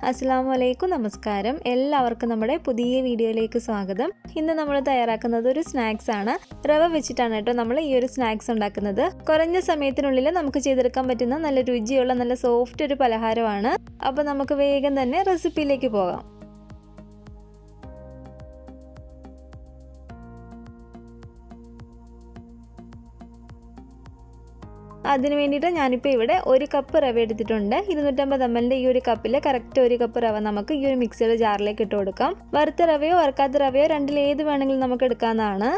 അസ്സലാമു അലൈക്കും, നമസ്കാരം. എല്ലാവർക്കും നമ്മുടെ പുതിയ വീഡിയോയിലേക്ക് സ്വാഗതം. ഇന്ന് നമ്മൾ തയ്യാറാക്കുന്നത് ഒരു സ്നാക്സ് ആണ്. റവ വെച്ചിട്ടാണ് കേട്ടോ നമ്മൾ ഈ ഒരു സ്നാക്സ് ഉണ്ടാക്കുന്നത്. കുറഞ്ഞ സമയത്തിനുള്ളിൽ നമുക്ക് ചെയ്തെടുക്കാൻ പറ്റുന്ന നല്ല രുചിയുള്ള നല്ല സോഫ്റ്റ് ഒരു പലഹാരമാണ്. അപ്പോൾ നമുക്ക് വേഗം തന്നെ റെസിപ്പിയിലേക്ക് പോകാം. അതിന് വേണ്ടിയിട്ട് ഞാനിപ്പോൾ ഇവിടെ 1 കപ്പ് റവ എടുത്തിട്ടുണ്ട്. 250 ml ഈ ഒരു കപ്പിൽ കറക്റ്റ് 1 കപ്പ് റവ നമുക്ക് ഈ ഒരു മിക്സിയുടെ ജാറിലേക്ക് ഇട്ട് കൊടുക്കാം. വറുത്ത റവയോ വറുക്കാത്ത റവയോ രണ്ടിൽ ഏത് വേണമെങ്കിലും നമുക്ക് എടുക്കാവുന്നതാണ്.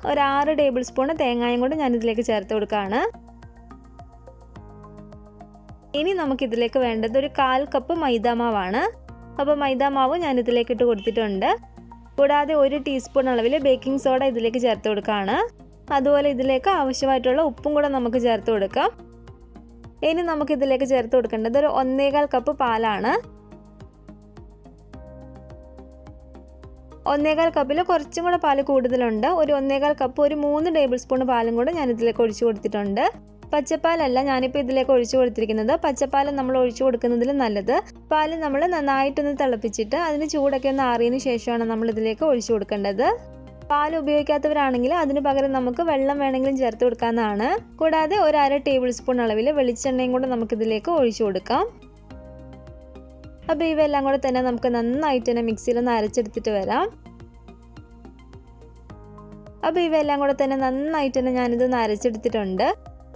ഒരു 6 ടേബിൾ സ്പൂൺ തേങ്ങായും കൂടെ ഞാനിതിലേക്ക് ചേർത്ത് കൊടുക്കുകയാണ്. ഇനി നമുക്കിതിലേക്ക് വേണ്ടത് ഒരു 1/4 കപ്പ് മൈദാമാവാണ്. അപ്പോൾ മൈദാമാവ് ഞാനിതിലേക്ക് ഇട്ട് കൊടുത്തിട്ടുണ്ട്. കൂടാതെ 1 ടീസ്പൂൺ അളവിൽ ബേക്കിംഗ് സോഡ ഇതിലേക്ക് ചേർത്ത് കൊടുക്കുകയാണ്. അതുപോലെ ഇതിലേക്ക് ആവശ്യമായിട്ടുള്ള ഉപ്പും കൂടെ നമുക്ക് ചേർത്ത് കൊടുക്കാം. ഇനി നമുക്കിതിലേക്ക് ചേർത്ത് കൊടുക്കേണ്ടത് ഒരു 1.25 കപ്പ് പാലാണ്. 1.25 കപ്പിൽ കുറച്ചും കൂടെ പാല് കൂടുതലുണ്ട്. ഒരു 1.25 കപ്പ് ഒരു 3 ടേബിൾ സ്പൂൺ പാലും കൂടെ ഞാൻ ഇതിലേക്ക് ഒഴിച്ചു കൊടുത്തിട്ടുണ്ട്. പച്ചപ്പാലല്ല ഞാനിപ്പോൾ ഇതിലേക്ക് ഒഴിച്ചു കൊടുത്തിരിക്കുന്നത്. പച്ചപ്പാൽ നമ്മൾ ഒഴിച്ചു കൊടുക്കുന്നതിൽ നല്ലത്. പാല് നമ്മൾ നന്നായിട്ടൊന്ന് തിളപ്പിച്ചിട്ട് അതിന് ചൂടൊക്കെ ഒന്ന് ആറിയതിന് ശേഷമാണ് നമ്മൾ ഇതിലേക്ക് ഒഴിച്ചു കൊടുക്കേണ്ടത്. പാൽ ഉപയോഗിക്കാത്തവരാണെങ്കിൽ അതിന് പകരം നമുക്ക് വെള്ളം വേണമെങ്കിലും ചേർത്ത് കൊടുക്കാവുന്നതാണ്. കൂടാതെ ഒരു 1/2 ടേബിൾ സ്പൂൺ അളവിൽ വെളിച്ചെണ്ണയും കൂടെ നമുക്കിതിലേക്ക് ഒഴിച്ചു കൊടുക്കാം. അപ്പോൾ ഇവയെല്ലാം കൂടെ തന്നെ നമുക്ക് നന്നായിട്ട് തന്നെ മിക്സിയിലൊന്ന് അരച്ചെടുത്തിട്ട് വരാം. അപ്പോൾ ഇവയെല്ലാം കൂടെ തന്നെ നന്നായിട്ട് തന്നെ ഞാനിതൊന്ന് അരച്ചെടുത്തിട്ടുണ്ട്.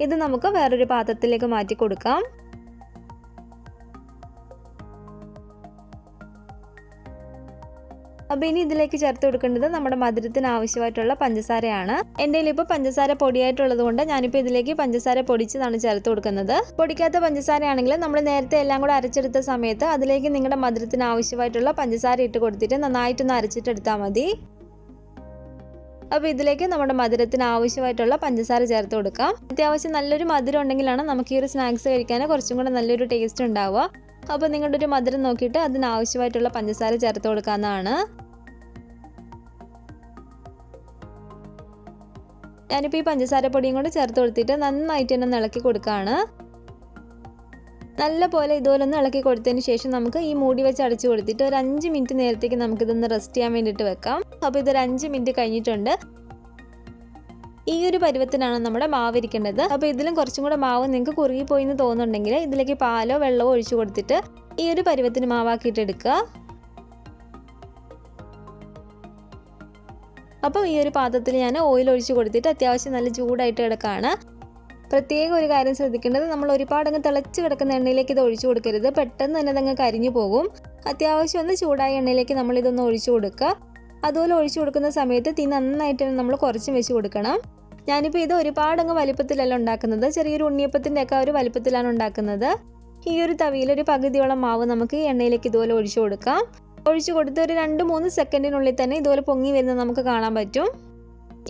ഇത് നമുക്ക് വേറൊരു പാത്രത്തിലേക്ക് മാറ്റി കൊടുക്കാം. അപ്പോൾ ഇനി ഇതിലേക്ക് ചേർത്ത് കൊടുക്കേണ്ടത് നമ്മുടെ മധുരത്തിന് ആവശ്യമായിട്ടുള്ള പഞ്ചസാരയാണ്. എൻ്റെ കയ്യിൽ ഇപ്പോൾ പഞ്ചസാര പൊടിയായിട്ടുള്ളത് കൊണ്ട് ഞാനിപ്പോൾ ഇതിലേക്ക് പഞ്ചസാര പൊടിച്ചതാണ് ചേർത്ത് കൊടുക്കുന്നത്. പൊടിക്കാത്ത പഞ്ചസാരയാണെങ്കിൽ നമ്മൾ നേരത്തെ എല്ലാം കൂടെ അരച്ചെടുത്ത സമയത്ത് അതിലേക്ക് നിങ്ങളുടെ മധുരത്തിന് ആവശ്യമായിട്ടുള്ള പഞ്ചസാര ഇട്ട് കൊടുത്തിട്ട് നന്നായിട്ടൊന്ന് അരച്ചിട്ടെടുത്താൽ മതി. അപ്പോൾ ഇതിലേക്ക് നമ്മുടെ മധുരത്തിന് ആവശ്യമായിട്ടുള്ള പഞ്ചസാര ചേർത്ത് കൊടുക്കാം. അത്യാവശ്യം നല്ലൊരു മധുരം ഉണ്ടെങ്കിലാണ് നമുക്ക് ഈ ഒരു സ്നാക്സ് കഴിക്കാൻ കുറച്ചും കൂടെ നല്ലൊരു ടേസ്റ്റ് ഉണ്ടാവുക. അപ്പോൾ നിങ്ങളുടെ ഒരു മധുരം നോക്കിയിട്ട് അതിനാവശ്യമായിട്ടുള്ള പഞ്ചസാര ചേർത്ത് കൊടുക്കാവുന്നതാണ്. ഞാനിപ്പോൾ ഈ പഞ്ചസാര പൊടിയും കൂടെ ചേർത്ത് കൊടുത്തിട്ട് നന്നായിട്ട് തന്നെ ഇളക്കി കൊടുക്കുകയാണ്. നല്ല പോലെ ഇതുപോലെ ഒന്ന് ഇളക്കി കൊടുത്തതിന് ശേഷം നമുക്ക് ഈ മൂടി വെച്ച് അടച്ചു കൊടുത്തിട്ട് ഒരു 5 മിനിറ്റ് നേരത്തേക്ക് നമുക്കിതൊന്ന് റെസ്റ്റ് ചെയ്യാൻ വേണ്ടിയിട്ട് വെക്കാം. അപ്പോൾ ഇതൊരു 5 മിനിറ്റ് കഴിഞ്ഞിട്ടുണ്ട്. ഈ ഒരു പരുവത്തിനാണ് നമ്മുടെ മാവ് ഇരിക്കേണ്ടത്. അപ്പോൾ ഇതിലും കുറച്ചും കൂടെ മാവ് നിങ്ങൾക്ക് കുറുകിപ്പോയി എന്ന് തോന്നുന്നുണ്ടെങ്കിൽ ഇതിലേക്ക് പാലോ വെള്ളമോ ഒഴിച്ചു കൊടുത്തിട്ട് ഈ ഒരു പരുവത്തിന് മാവാക്കിയിട്ട് എടുക്കുക. അപ്പോൾ ഈ ഒരു പാത്രത്തിൽ ഞാൻ ഓയിൽ ഒഴിച്ചു കൊടുത്തിട്ട് അത്യാവശ്യം നല്ല ചൂടായിട്ട് കിടക്കുകയാണ്. പ്രത്യേകം ഒരു കാര്യം ശ്രദ്ധിക്കേണ്ടത്, നമ്മൾ ഒരുപാട് അങ്ങ് തിളച്ച് കിടക്കുന്ന എണ്ണയിലേക്ക് ഇത് ഒഴിച്ചു കൊടുക്കരുത്. പെട്ടെന്ന് തന്നെ അതങ്ങ് കരിഞ്ഞു പോകും. അത്യാവശ്യം ഒന്ന് ചൂടായ എണ്ണയിലേക്ക് നമ്മളിതൊന്ന് ഒഴിച്ചു കൊടുക്കുക. അതുപോലെ ഒഴിച്ചു കൊടുക്കുന്ന സമയത്ത് തീ നന്നായിട്ട് നമ്മൾ കുറച്ചും വെച്ച് കൊടുക്കണം. ഞാനിപ്പോൾ ഇത് ഒരുപാടങ്ങ് വലിപ്പത്തിലല്ല ഉണ്ടാക്കുന്നത്. ചെറിയൊരു ഉണ്ണിയപ്പത്തിൻ്റെ ഒക്കെ ഒരു വലിപ്പത്തിലാണ് ഉണ്ടാക്കുന്നത്. ഈ ഒരു തവിയിൽ ഒരു പകുതിയോളം മാവ് നമുക്ക് ഈ എണ്ണയിലേക്ക് ഇതുപോലെ ഒഴിച്ചു കൊടുക്കാം. ഒഴിച്ചു കൊടുത്ത് ഒരു 2-3 സെക്കൻഡിനുള്ളിൽ തന്നെ ഇതുപോലെ പൊങ്ങി വരുന്നത് നമുക്ക് കാണാൻ പറ്റും.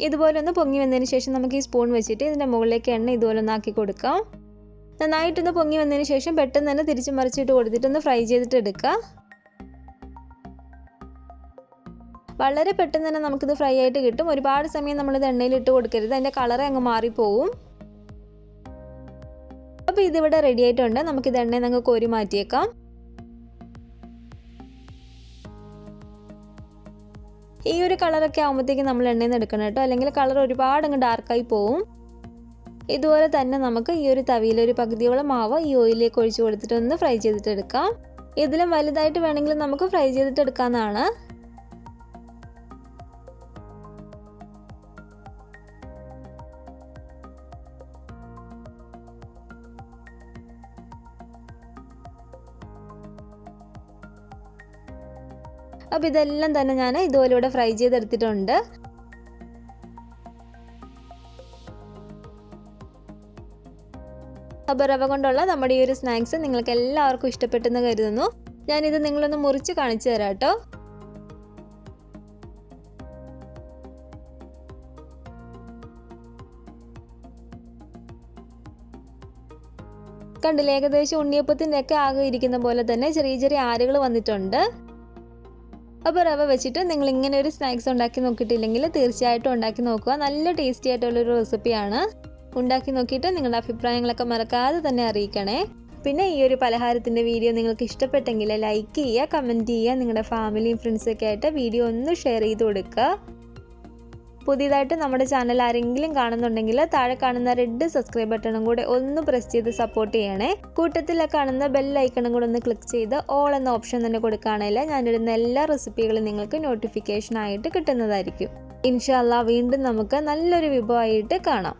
ഇതുപോലെ ഒന്ന് പൊങ്ങി വന്നതിന് ശേഷം നമുക്ക് ഈ സ്പൂൺ വെച്ചിട്ട് ഇതിൻ്റെ മുകളിലേക്ക് എണ്ണ ഇതുപോലെ ഒന്ന് ആക്കി കൊടുക്കാം. നന്നായിട്ടൊന്ന് പൊങ്ങി വന്നതിന് ശേഷം പെട്ടെന്ന് തന്നെ തിരിച്ച് മറിച്ചിട്ട് കൊടുത്തിട്ടൊന്ന് ഫ്രൈ ചെയ്തിട്ട് എടുക്കുക. വളരെ പെട്ടെന്ന് തന്നെ നമുക്കിത് ഫ്രൈ ആയിട്ട് കിട്ടും. ഒരുപാട് സമയം നമ്മളിത് എണ്ണയിൽ ഇട്ട് കൊടുക്കരുത്, അതിൻ്റെ കളറ് അങ്ങ് മാറിപ്പോവും. അപ്പോൾ ഇതിവിടെ റെഡി ആയിട്ടുണ്ട്. നമുക്കിത് എണ്ണയിൽ നിന്ന് കോരി മാറ്റിയേക്കാം. ഈ ഒരു കളറൊക്കെ ആകുമ്പോഴത്തേക്കും നമ്മൾ എണ്ണയിൽ നിന്ന് എടുക്കണം കേട്ടോ, അല്ലെങ്കിൽ കളർ ഒരുപാട് അങ്ങ് ഡാർക്കായി പോവും. ഇതുപോലെ തന്നെ നമുക്ക് ഈ ഒരു തവിയിൽ ഒരു പകുതിയോളം മാവ് ഈ ഓയിലേക്ക് ഒഴിച്ചു കൊടുത്തിട്ട് ഒന്ന് ഫ്രൈ ചെയ്തിട്ട് എടുക്കാം. ഇതിലും വലുതായിട്ട് വേണമെങ്കിൽ നമുക്ക് ഫ്രൈ ചെയ്തിട്ട് എടുക്കാവുന്നതാണ്. അപ്പോൾ ഇതെല്ലാം തന്നെ ഞാൻ ഇതുപോലെ ഫ്രൈ ചെയ്തെടുത്തിട്ടുണ്ട്. അപ്പോൾ റവ കൊണ്ടുള്ള നമ്മുടെ ഈ ഒരു സ്നാക്സ് നിങ്ങൾക്ക് എല്ലാവർക്കും ഇഷ്ടപ്പെട്ടെന്ന് കരുതുന്നു. ഞാനിത് നിങ്ങളൊന്ന് മുറിച്ച് കാണിച്ചു തരാം കേട്ടോ. കണ്ടില്ലേ, ഏകദേശം ഉണ്ണിയപ്പത്തിൻ്റെ ഒക്കെ ആകെ ഇരിക്കുന്ന പോലെ തന്നെ ചെറിയ ചെറിയ ആരുകൾ വന്നിട്ടുണ്ട്. അപ്പോൾ റവ വെച്ചിട്ട് നിങ്ങൾ ഇങ്ങനെ ഒരു സ്നാക്സ് ഉണ്ടാക്കി നോക്കിയിട്ടില്ലെങ്കിൽ തീർച്ചയായിട്ടും ഉണ്ടാക്കി നോക്കുക. നല്ല ടേസ്റ്റി ആയിട്ടുള്ളൊരു റെസിപ്പിയാണ്. ഉണ്ടാക്കി നോക്കിയിട്ട് നിങ്ങളുടെ അഭിപ്രായങ്ങളൊക്കെ മറക്കാതെ തന്നെ അറിയിക്കണേ. പിന്നെ ഈ ഒരു പലഹാരത്തിൻ്റെ വീഡിയോ നിങ്ങൾക്ക് ഇഷ്ടപ്പെട്ടെങ്കിൽ ലൈക്ക് ചെയ്യുക, കമൻറ്റ് ചെയ്യുക, നിങ്ങളുടെ ഫാമിലിയും ഫ്രണ്ട്സൊക്കെ ആയിട്ട് വീഡിയോ ഒന്ന് ഷെയർ ചെയ്ത് കൊടുക്കുക. പുതിയതായിട്ട് നമ്മുടെ ചാനൽ ആരെങ്കിലും കാണുന്നുണ്ടെങ്കിൽ താഴെ കാണുന്ന റെഡ് സബ്സ്ക്രൈബ് ബട്ടണും കൂടെ ഒന്ന് പ്രസ് ചെയ്ത് സപ്പോർട്ട് ചെയ്യണേ. കൂട്ടത്തിൽ കാണുന്ന ബെൽ ഐക്കണും കൂടെ ഒന്ന് ക്ലിക്ക് ചെയ്ത് ഓൾ എന്ന ഓപ്ഷൻ തന്നെ കൊടുക്കുകയാണെങ്കിൽ ഞാനിടുന്ന എല്ലാ റെസിപ്പികളും നിങ്ങൾക്ക് നോട്ടിഫിക്കേഷൻ ആയിട്ട് കിട്ടുന്നതായിരിക്കും. ഇൻഷാ അല്ലാഹ് വീണ്ടും നമുക്ക് നല്ലൊരു വിഭവമായിട്ട് കാണാം.